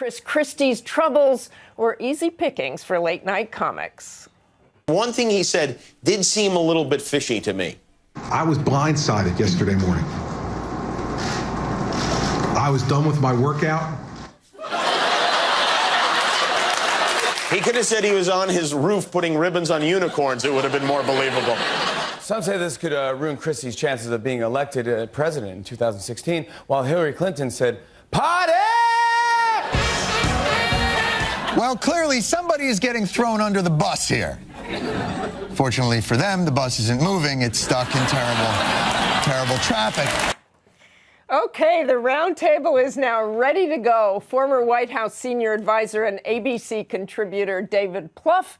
Chris Christie's troubles were easy pickings for late-night comics. One thing he said did seem a little bit fishy to me. I was blindsided yesterday morning. I was done with my workout. He could have said he was on his roof putting ribbons on unicorns. It would have been more believable. Some say this could ruin Christie's chances of being elected president in 2016, while Hillary Clinton said, "Party!" Well, clearly somebody is getting thrown under the bus here. Fortunately for them, the bus isn't moving. It's stuck in terrible traffic. Okay, the Roundtabl is now ready to go. Former White House senior advisor and ABC contributor David Plouffe,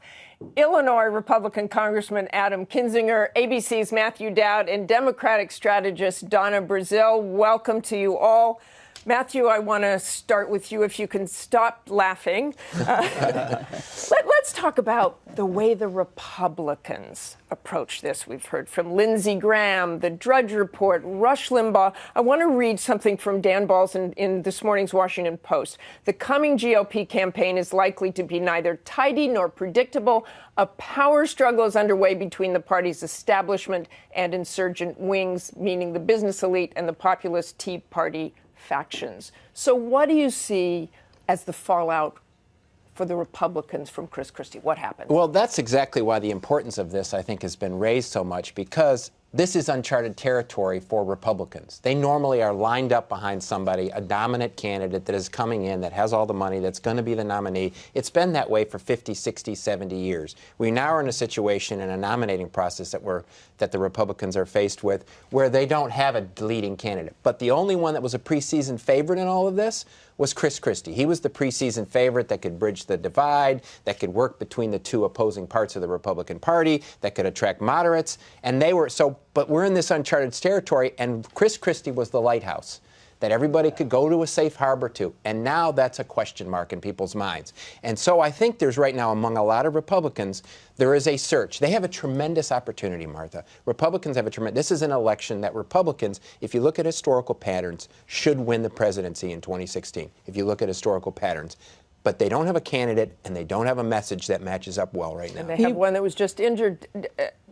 Illinois Republican Congressman Adam Kinzinger, ABC's Matthew Dowd, and Democratic strategist Donna Brazile. Welcome to you all. Matthew, I want to start with you if you can stop laughing. Let's talk about the way the Republicans approach this. We've heard from Lindsey Graham, the Drudge Report, Rush Limbaugh. I want to read something from Dan Balls in this morning's Washington Post. The coming GOP campaign is likely to be neither tidy nor predictable. A power struggle is underway between the party's establishment and insurgent wings, meaning the business elite and the populist Tea Party factions. So what do you see as the fallout for the Republicans from Chris Christie? What happened? Well, that's exactly why the importance of this, I think, has been raised so much, because this is uncharted territory for Republicans. They normally are lined up behind somebody, a dominant candidate that is coming in, that has all the money, that's going to be the nominee. It's been that way for 50, 60, 70 years. We now are in a situation in a nominating process that the Republicans are faced with where they don't have a leading candidate. But the only one that was a preseason favorite in all of this was Chris Christie. He was the preseason favorite that could bridge the divide, that could work between the two opposing parts of the Republican Party, that could attract moderates. And they were so, but we're in this uncharted territory, and Chris Christie was the lighthouse that everybody could go to a safe harbor to. And now that's a question mark in people's minds. And so I think there's right now, among a lot of Republicans, there is a search. They have a tremendous opportunity, Martha. Republicans have a tremendous, this is an election that Republicans, if you look at historical patterns, should win the presidency in 2016, if you look at historical patterns. But they don't have a candidate, and they don't have a message that matches up well right now. And they have one that was just injured.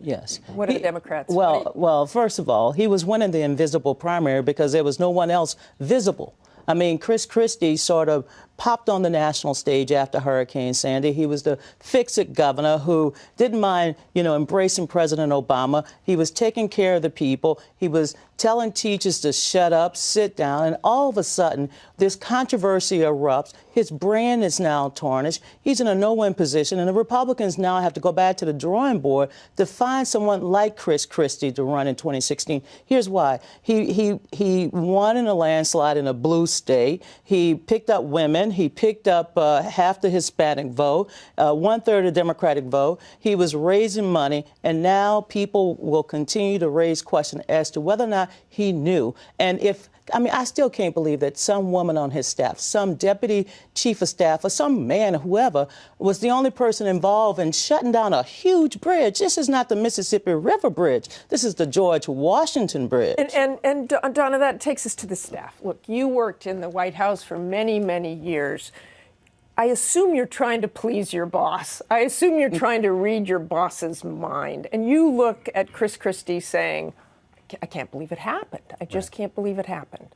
Yes. What are the Democrats? Well, first of all, he was winning the invisible primary because there was no one else visible. I mean, Chris Christie sort of popped on the national stage after Hurricane Sandy. He was the fix-it governor who didn't mind, embracing President Obama. He was taking care of the people. He was telling teachers to shut up, sit down, and all of a sudden, this controversy erupts. His brand is now tarnished. He's in a no-win position, and the Republicans now have to go back to the drawing board to find someone like Chris Christie to run in 2016. Here's why. He won in a landslide in a blue state. He picked up women. He picked up half the Hispanic vote, one-third of the Democratic vote. He was raising money, and now people will continue to raise questions as to whether or not he knew. And I still can't believe that some woman on his staff, some deputy chief of staff, or some man, whoever, was the only person involved in shutting down a huge bridge. This is not the Mississippi River Bridge. This is the George Washington Bridge. And Donna, that takes us to the staff. Look, you worked in the White House for many, many years. I assume you're trying to please your boss. I assume you're trying to read your boss's mind. And you look at Chris Christie saying, I can't believe it happened. I just can't believe it happened.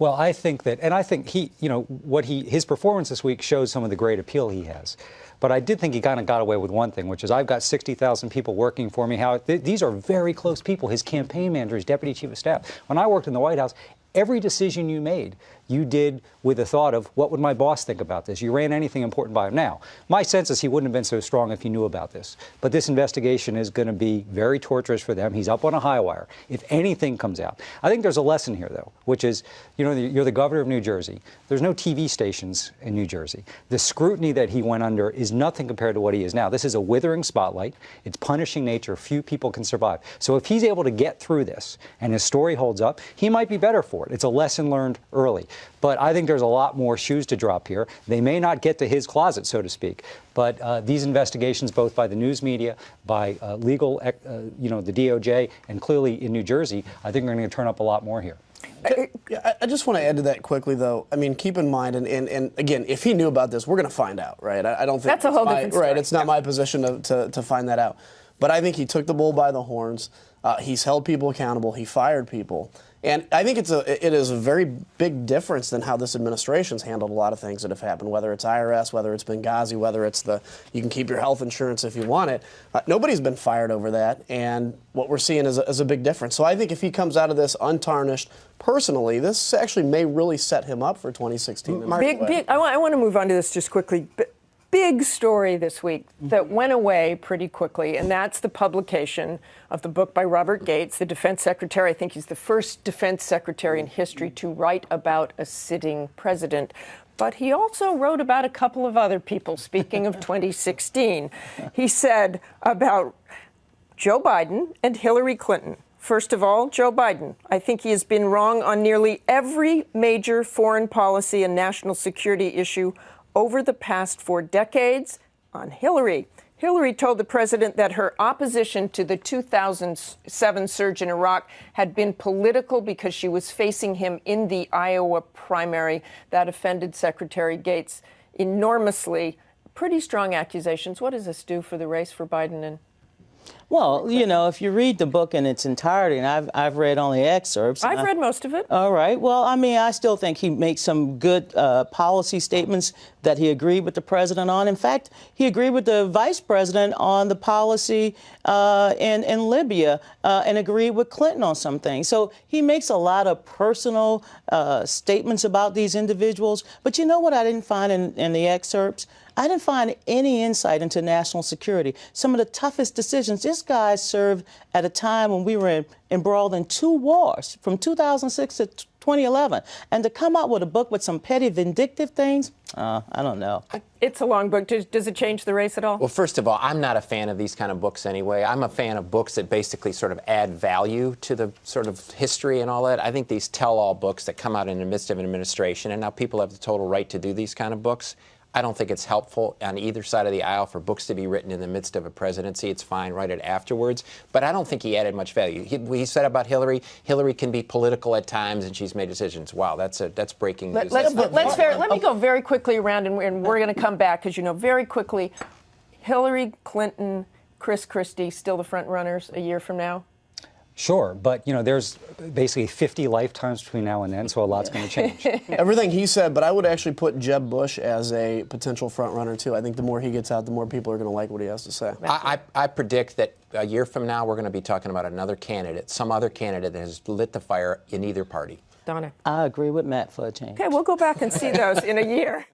Well, I think that, and I think his performance this week shows some of the great appeal he has. But I did think he kind of got away with one thing, which is I've got 60,000 people working for me. These are very close people. His campaign manager, his deputy chief of staff. When I worked in the White House, every decision you made, you did with the thought of, what would my boss think about this? You ran anything important by him. Now, my sense is he wouldn't have been so strong if he knew about this. But this investigation is going to be very torturous for them. He's up on a high wire if anything comes out. I think there's a lesson here, though, which is, you're the governor of New Jersey. There's no TV stations in New Jersey. The scrutiny that he went under is nothing compared to what he is now. This is a withering spotlight. It's punishing nature. Few people can survive. So if he's able to get through this and his story holds up, he might be better for it. It's a lesson learned early. But I think there's a lot more shoes to drop here. They may not get to his closet, so to speak. But these investigations, both by the news media, by legal, the DOJ, and clearly in New Jersey, I think are going to turn up a lot more here. I just want to add to that quickly, though. I mean, keep in mind, and again, if he knew about this, we're going to find out, right? I don't think that's a whole different story. Right, it's not my position to find that out. But I think he took the bull by the horns. He's held people accountable. He fired people. And I think it is a very big difference than how this administration's handled a lot of things that have happened, whether it's IRS, whether it's Benghazi, whether it's you can keep your health insurance if you want it. Nobody's been fired over that, and what we're seeing is a big difference. So I think if he comes out of this untarnished personally, this actually may really set him up for 2016. I want to move on to this just quickly. Big story this week that went away pretty quickly, and that's the publication of the book by Robert Gates, the defense secretary. I think he's the first defense secretary in history to write about a sitting president. But he also wrote about a couple of other people, speaking of 2016. He said about Joe Biden and Hillary Clinton. First of all, Joe Biden. I think he has been wrong on nearly every major foreign policy and national security issue over the past 4 decades. On Hillary. Hillary told the president that her opposition to the 2007 surge in Iraq had been political because she was facing him in the Iowa primary. That offended Secretary Gates enormously. Pretty strong accusations. What does this do for the race for Biden and? Well, you know, if you read the book in its entirety, and I've read only excerpts. I've read most of it. All right. Well, I mean, I still think he makes some good policy statements that he agreed with the president on. In fact, he agreed with the vice president on the policy in Libya and agreed with Clinton on some things. So he makes a lot of personal statements about these individuals. But you know what I didn't find in the excerpts? I didn't find any insight into national security. Some of the toughest decisions. This guy served at a time when we were embroiled in 2 wars, from 2006 to 2011. And to come out with a book with some petty vindictive things, I don't know. It's a long book. Does it change the race at all? Well, first of all, I'm not a fan of these kind of books anyway. I'm a fan of books that basically sort of add value to the sort of history and all that. I think these tell-all books that come out in the midst of an administration, and now people have the total right to do these kind of books. I don't think it's helpful on either side of the aisle for books to be written in the midst of a presidency. It's fine, write it afterwards. But I don't think he added much value. He said about Hillary, Hillary can be political at times, and she's made decisions. Wow, that's breaking news. Let me go very quickly around, and we're going to come back, because, you know, very quickly, Hillary Clinton, Christie, still the front runners a year from now? Sure, but, you know, there's basically 50 lifetimes between now and then, so a lot's going to change. Everything he said, but I would actually put Jeb Bush as a potential front runner, too. I think the more he gets out, the more people are going to like what he has to say. I predict that a year from now, we're going to be talking about another candidate, some other candidate that has lit the fire in either party. Donna. I agree with Matt for a change. Okay, we'll go back and see those in a year.